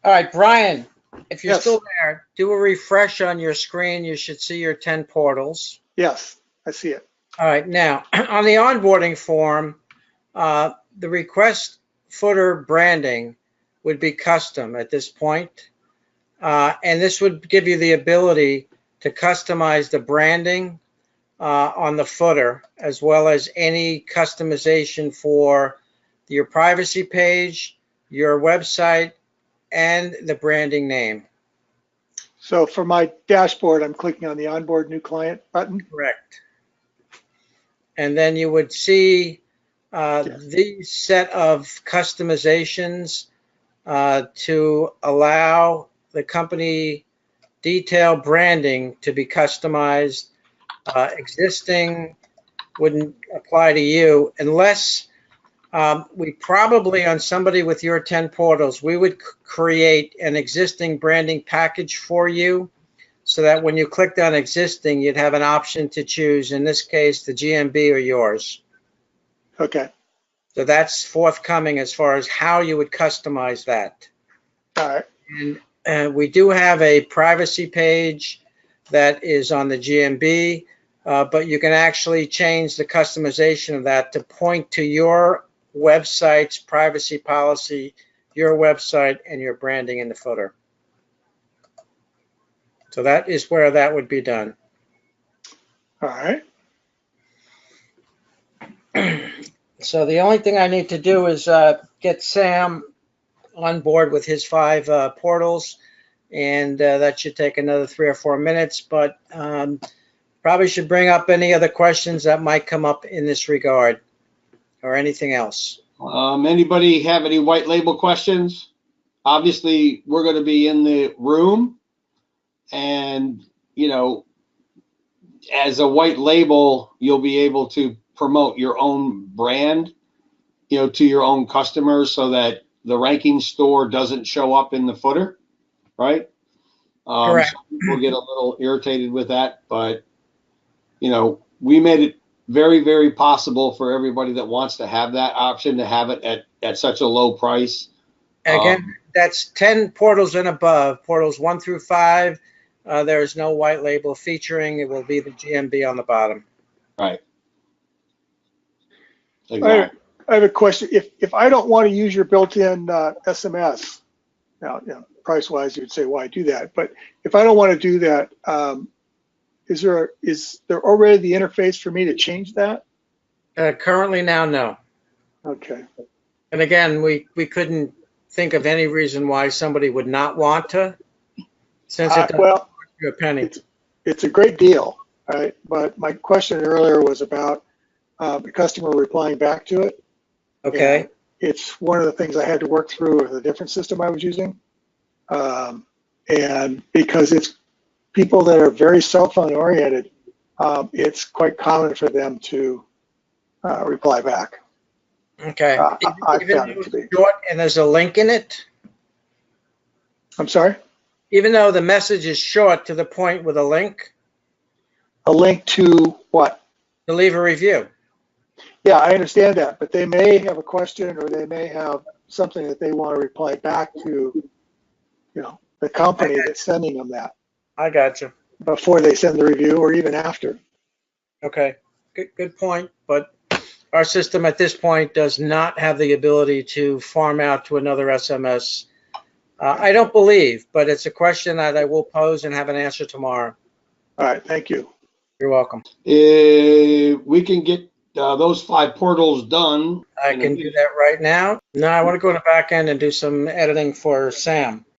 All right, Brian, if you're Yes. still there, do a refresh on your screen. You should see your 10 portals. Yes, I see it. All right, now on the onboarding form, the request footer branding would be custom at this point. And this would give you the ability to customize the branding on the footer, as well as any customization for your privacy page, your website, and the branding name. So for my dashboard, I'm clicking on the onboard new client button. Correct. And then you would see these set of customizations to allow the company detail branding to be customized. Existing wouldn't apply to you unless we probably, on somebody with your 10 portals, we would create an existing branding package for you so that when you clicked on existing, you'd have an option to choose, in this case, the GMB or yours. Okay. So that's forthcoming as far as how you would customize that. All right. And we do have a privacy page that is on the GMB, but you can actually change the customization of that to point to your website's privacy policy, your website, and your branding in the footer. So that is where that would be done. All right. So the only thing I need to do is get Sam on board with his 5 portals, and that should take another 3 or 4 minutes, but probably should bring up any other questions that might come up in this regard or anything else. Anybody have any white label questions? Obviously, we're going to be in the room, and, you know, as a white label, you'll be able to promote your own brand, you know, to your own customers so that the ranking store doesn't show up in the footer, right? Correct. Some people get a little irritated with that, but, you know, we made it very, very possible for everybody that wants to have that option to have it at such a low price. Again, that's 10 portals and above, portals 1 through 5. There is no white label featuring. It will be the GMB on the bottom. Right. Exactly. I have a question. If I don't want to use your built-in SMS, now, you know, price-wise, you'd say, why do that? But if I don't want to do that, is there already the interface for me to change that? Currently now, no. Okay. And again, we couldn't think of any reason why somebody would not want to, since it doesn't cost you a penny. It's a great deal, right? But my question earlier was about the customer replying back to it. Okay. And it's one of the things I had to work through with a different system I was using. And because it's people that are very cell phone oriented, it's quite common for them to reply back. Okay. I found it to be. Short and there's a link in it? I'm sorry? Even though the message is short to the point with a link? A link to what? To leave a review. Yeah, I understand that, but they may have a question or they may have something that they want to reply back to, you know, the company that's sending them that. I got you. Before they send the review or even after. Okay, good point. But our system at this point does not have the ability to farm out to another SMS. I don't believe, but it's a question that I will pose and have an answer tomorrow. All right, thank you. You're welcome. We can get those 5 portals done. I can do that right now. No, I want to go to the back end and do some editing for Sam.